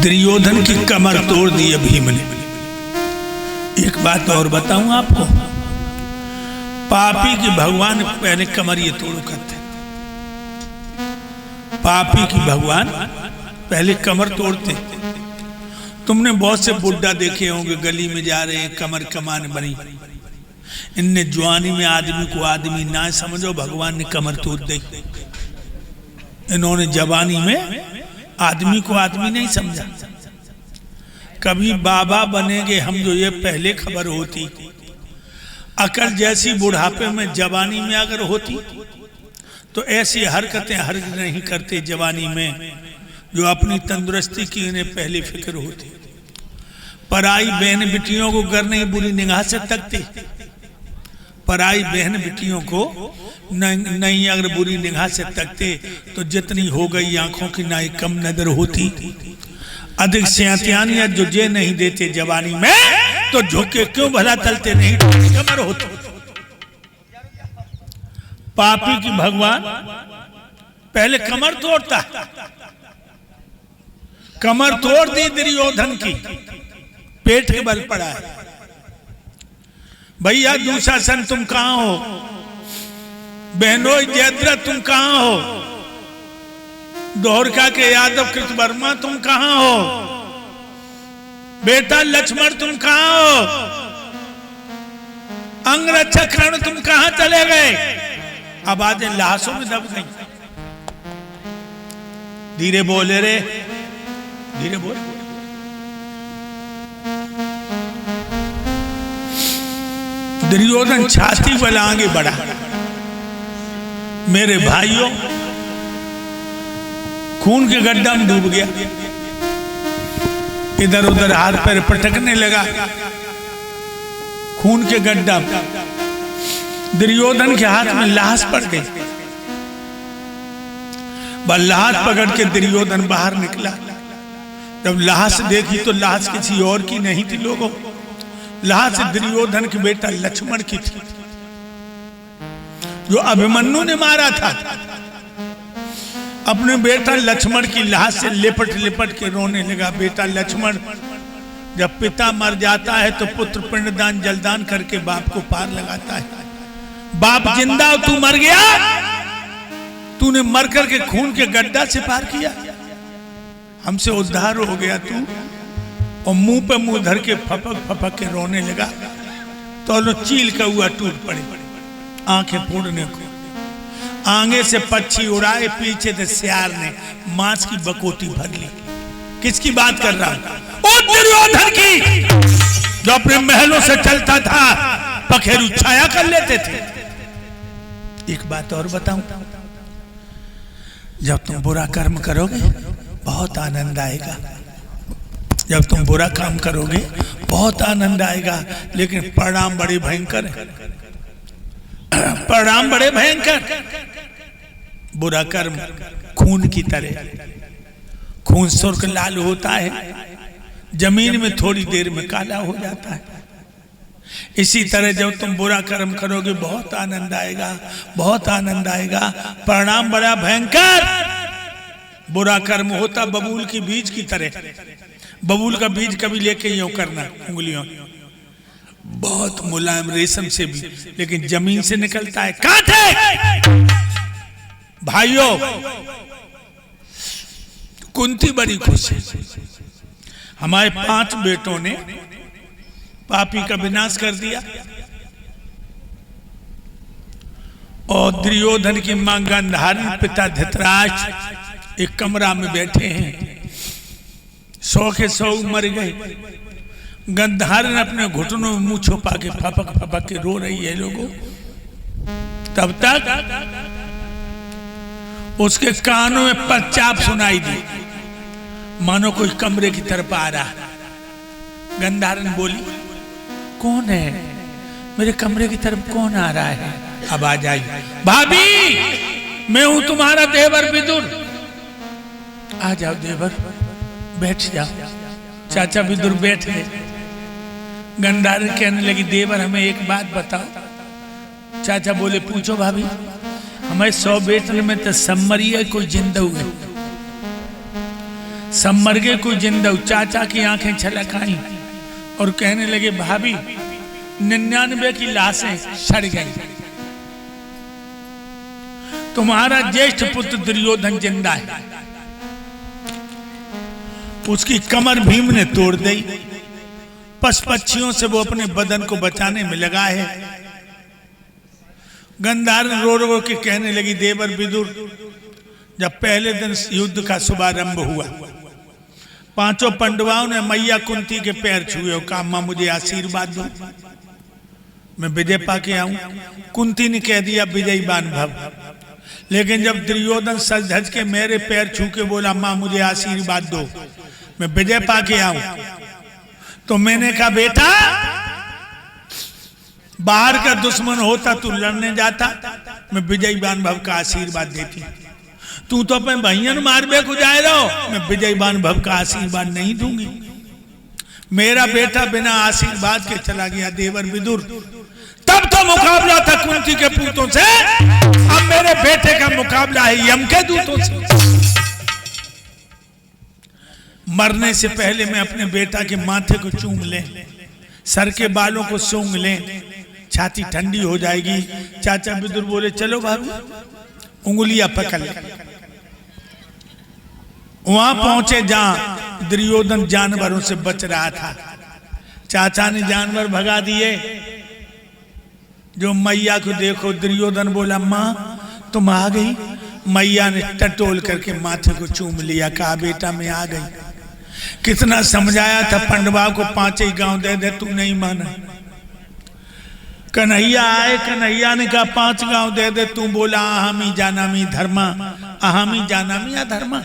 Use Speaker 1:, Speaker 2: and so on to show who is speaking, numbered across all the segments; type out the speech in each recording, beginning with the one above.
Speaker 1: दुर्योधन की कमर तोड़ दी भीम ने। एक बात और बताऊं आपको, पापी की भगवान पहले कमर ये तोड़ो करते, पापी की भगवान पहले कमर तोड़ते। तुमने बहुत से बुड्ढा देखे होंगे गली में जा रहे हैं, कमर कमान बनी। इनने जवानी में आदमी को आदमी ना समझो, भगवान ने कमर तोड़ दी। इन्होंने जवानी में आदमी को आदमी नहीं समझा। कभी बाबा बनेंगे हम जो ये पहले खबर होती, अकल जैसी बुढ़ापे में जवानी में अगर होती तो ऐसी हरकतें हर नहीं करते जवानी में जो अपनी तंदुरुस्ती की इन्हें पहले फिक्र होती। पराई बहन बिटियों को घर नहीं बुरी निगाह से तकते, पराई बहन बिटियों को नहीं अगर बुरी निगाह से तकते तो जितनी हो गई आंखों की नाई कम नजर होती। अधिक सियातियानिया जो जे नहीं देते जवानी में तो झुके क्यों भला तलते नहीं कमर होते। पापी की भगवान पहले कमर तोड़ता, कमर तोड़ दी दुर्योधन की, पेट के बल पड़ा है। भैया दुशासन तुम कहां हो, बहनोई जयद्रथ तुम कहां हो, द्वारका के यादव कृतवर्मा तुम कहां हो, बेटा लक्ष्मण तुम कहां हो, अंगरक्षक कर्ण तुम कहां चले गए। आवाजें लाशों में दब गई। धीरे बोले रे, धीरे बोले। दुर्योधन छाती पर आगे बढ़ा। मेरे भाइयों, खून के गड्ढा में डूब गया, इधर उधर हाथ पैर पटकने लगा। खून के गड्ढा, दुर्योधन के हाथ में लाश पड़ गई। लाश पकड़ के दुर्योधन बाहर निकला। जब लाश देखी तो लाश किसी और की नहीं थी लोगों, लाश दुर्योधन के बेटा लक्ष्मण की थी जो अभिमन्यु ने मारा था। अपने बेटा लक्ष्मण की लाश से लिपट लिपट के रोने लगा। बेटा लक्ष्मण, जब पिता मर जाता है तो पुत्र पिंडदान जलदान करके बाप को पार लगाता है। बाप जिंदा, तू मर गया, तूने मर करके खून के गड्ढा से पार किया, हमसे उद्धार हो गया तू। और मुंह पे मुंह धर के फपक फपक के रोने लगा। तो लो चील का हुआ टूट पड़े, आंखें फोड़ने को। आगे से पक्षी उड़ाए, पीछे से सियार ने मांस की बकोटी भर ली। किसकी बात कर रहा हूं? ओ दुर्योधन की, जो अपने महलों से चलता था, पखेरु छाया कर लेते थे। एक बात और बताऊं, जब तुम बुरा कर्म करोगे बहुत आनंद आएगा। जब तुम बुरा काम करोगे बहुत आनंद आएगा, लेकिन परिणाम बड़े भयंकर है। परिणाम बड़े भयंकर। बुरा कर्म खून की तरह, खून सुर्ख लाल होता है, जमीन में थोड़ी देर में काला हो जाता है। इसी तरह जब तुम बुरा कर्म करोगे बहुत आनंद आएगा, बहुत आनंद आएगा। परिणाम बड़ा भयंकर। बुरा कर्म होता बबूल की बीज की तरह। बबूल का बीज कभी लेके यूं करना उंगलियों, बहुत मुलायम रेशम से भी, लेकिन जमीन से निकलता है कांटे। भाइयों, कुंती बड़ी खुश है। हमारे 5 बेटों ने पापी का विनाश कर दिया। और दुर्योधन की मां गांधारी, पिता धृतराष्ट्र एक कमरा में बैठे हैं। 100 के 100 मर गए। गांधारी अपने घुटनों में मुंह छुपा के फपक फपक के रो रही है लोगों। तब तक उसके कानों में पच्चाप सुनाई दी, मानो कोई कमरे की तरफ आ रहा। गांधारी बोली, कौन है? मेरे कमरे की तरफ कौन आ रहा है? आवाज आई, भाभी मैं हूं तुम्हारा देवर विदुर। आ जाओ देवर, बैठ जाओ। चाचा विदुर बैठ गए। गांधारी कहने लगी, देवर हमें एक बात बताओ। चाचा बोले, पूछो भाभी। हमारे 100 बेटन में तो सब मरी है, कोई जिंदा हुए। सब मर गए, कोई जिंदा। चाचा की आंखें छलक आई और कहने लगे भाभी 99 की लाशें सड़ गई, तुम्हारा ज्येष्ठ पुत्र दुर्योधन जिंदा है। उसकी कमर भीम ने तोड़ दी, पशु पक्षियों से वो अपने बदन को बचाने में लगा है। गंधार रो रो के कहने लगी देवर विदुर, जब पहले दिन युद्ध का शुभारंभ हुआ, पांचों पांडवों ने मैया कुंती के पैर छुए और कहा मां मुझे आशीर्वाद दो, मैं विजय पाके आऊं। कुंती ने कह दिया विजयी बान भव। लेकिन जब दुर्योधन सज धज के मेरे पैर छू के बोला मां मुझे आशीर्वाद दो, मैं विजय पाके आऊं, तो मैंने कहा बेटा बाहर का दुश्मन होता तू लड़ने जाता, मैं विजयी बान भव का आशीर्वाद देती। तू तो अपने भैया मारबे को जाए रहो, मैं विजयी बान भव का आशीर्वाद नहीं दूंगी। मेरा बेटा बिना आशीर्वाद के चला गया देवर विदुर। तब तो मुकाबला था कुंती के पूतों से, अब मेरे बेटे का मुकाबला है यम के दूतों से। मरने से पहले मैं अपने बेटा के माथे को चूम ले, सर के बालों को सूंघ ले, छाती ठंडी हो जाएगी। चाचा विदुर बोले चलो बाबू, उंगलियां पकड़ ले। वहां पहुंचे जहां दुर्योधन जानवरों से बच रहा था। चाचा ने जानवर भगा दिए। जो मैया को देखो, दुर्योधन बोला मां तुम आ गई। मैया ने टटोल करके माथे को चूम लिया, कहा बेटा मैं आ गई। कितना समझाया था पांडवा को 5 ही गांव दे दे, तू नहीं माना। कन्हैया आए, कन्हैया ने कहा 5 गांव दे दे, तू बोला अहमी जानामी धर्मा, अहमी जानामी अधर्मा।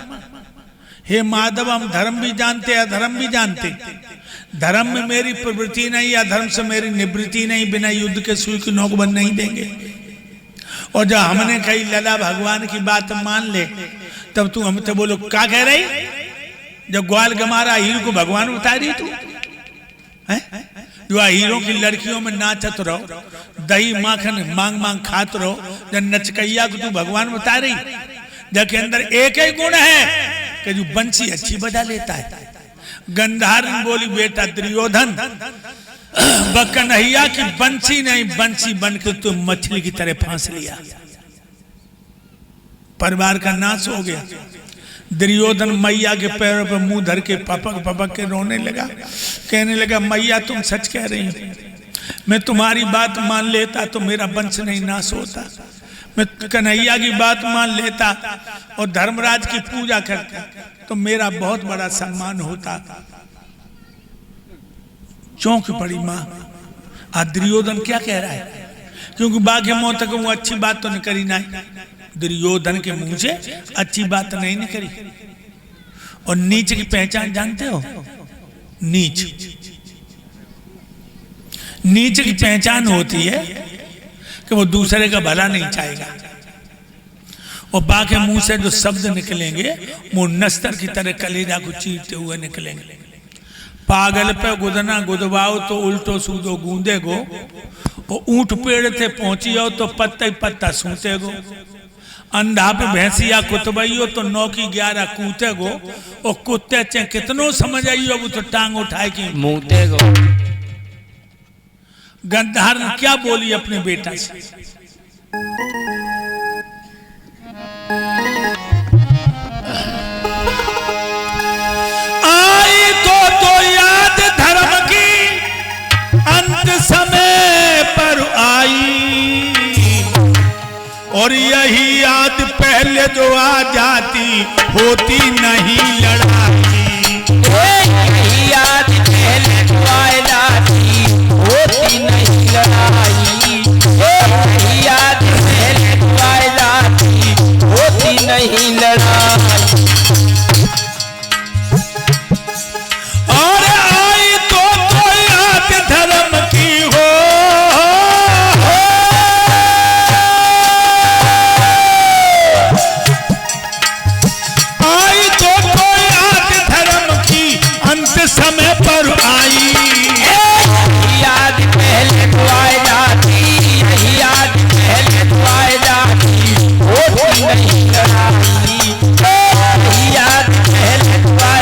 Speaker 1: हे माधव हम धर्म भी जानते अधर्म भी जानते। धर्म में मेरी प्रवृत्ति नहीं, अधर्म से मेरी निवृत्ति नहीं, बिना युद्ध के सुई की नोक बंद नहीं देंगे। और जब हमने कही लला भगवान की बात मान ले, तब तू हमसे बोलो क्या कह रही। जब ग्वाल गमारा हीरो को भगवान बता रही तू है? जो हीरो की लड़कियों में नाचत रहो, दही माखन मांग मांग खात रहो, जब नचकैया को तू भगवान बता रही, जबकि अंदर एक ही गुण है कि जो बंसी अच्छी बजा लेता है। गंधार बोली बेटा दुर्योधन, कन्हैया की बंसी नहीं, बंसी बनकर तू मछली की तरह फांस लिया, परिवार का नाश हो गया। दुर्योधन मैया के पैरों पर मुंह धर के पपक पपक के रोने लगा, कहने लगा मैया तुम सच कह रही हो, मैं तुम्हारी बात मान लेता तो मेरा वंश नहीं नाश होता। मैं कन्हैया की बात मान लेता और धर्मराज की पूजा करता तो मेरा बहुत बड़ा सम्मान होता। चौंक पड़ी मां, आज दुर्योधन क्या कह रहा है, क्योंकि बाघ मौत तक वो अच्छी बात तो नहीं करी ना, दुर्योधन के मुंह से अच्छी बात नहीं निकली। और नीच की पहचान जानते हो, नीच नीच की पहचान होती है कि वो दूसरे का भला नहीं चाहेगा। और बाघ के मुंह से जो शब्द निकलेंगे वो नस्तर की तरह कलेजा को चीरते हुए निकलेंगे। पागल पे गुदना गुदवाओ तो उल्टो सूदो गूंदे गो, और ऊंट पेड़ थे पहुंची हो तो पत्ता ही पत्ता सूते गो। अंधा पे भैंसिया कुतबइयो तो 9 की 11 कूते गो, और कुत्ते चे कितनो समझ आइयो वो तो टांग उठाए की मुंहते गो। गंधार ने क्या बोली अपने बेटा से, आई तो याद धर्म की अंत समय पर आई, और यही याद पहले जो आ जाती होती नहीं लड़ाई।
Speaker 2: यही याद पहले जो आ जाती होती नहीं लड़ाई। यही याद पहले जो आ जाती होती नहीं लड़ाई।
Speaker 1: और आई तो याद धर्म की हो, समय पर आई।
Speaker 2: याद पहले तो आ जाती, यही याद पहले तो आ जाती होती नहीं लड़ाई। याद पहले तो आ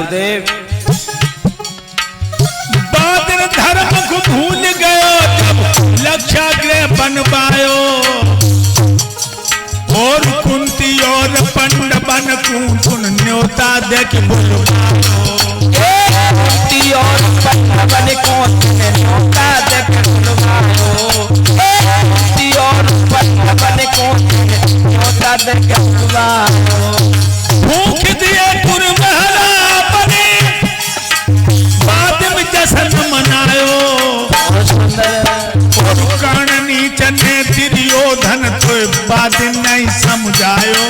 Speaker 2: वासुदेव।
Speaker 1: बादल धर्म को भूल गयो जब लक्षाग्रह बन पायो, और कुंती और पंड बन कुन न्योता देख बुलवायो।
Speaker 2: कुंती और पंड बन कुन न्योता देख बुलवायो। कुंती और पंड बन कुन न्योता देख बुलवायो।
Speaker 1: भूख दिए पुरमहला बने, बाद में जश्न मनायो। और कर्ण नीच ने दुर्योधन तो बात नहीं समझायो।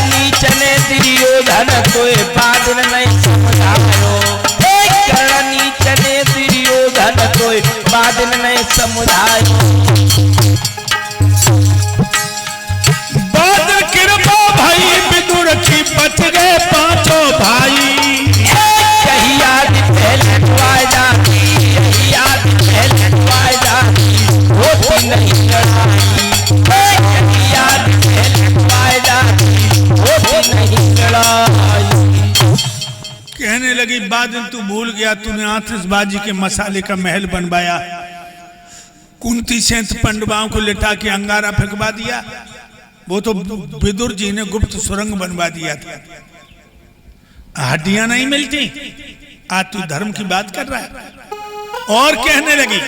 Speaker 2: नीच ने दुर्योधन तो बात नहीं समझायो। नीच ने दुर्योधन तो बात नहीं समझायो।
Speaker 1: बाद कृपा भाई विदुर की बच गए पांचों भाई।
Speaker 2: यही याद पहले दुआए जाती, यही याद पहले दुआए जाती, होती नहीं लड़ाई। यही याद पहले दुआए जाती, होती नहीं लड़ाई।
Speaker 1: कहने लगी बादल तू भूल गया, तूने आतिशबाजी के मसाले का महल बनवाया, कुंती सेंत पंडवाओं को लिटा के अंगारा फेंकवा दिया। वो तो विदुर जी ने गुप्त सुरंग बनवा दिया था, हड्डियां नहीं मिलती। आज तू धर्म की बात कर रहा है। और कहने लगी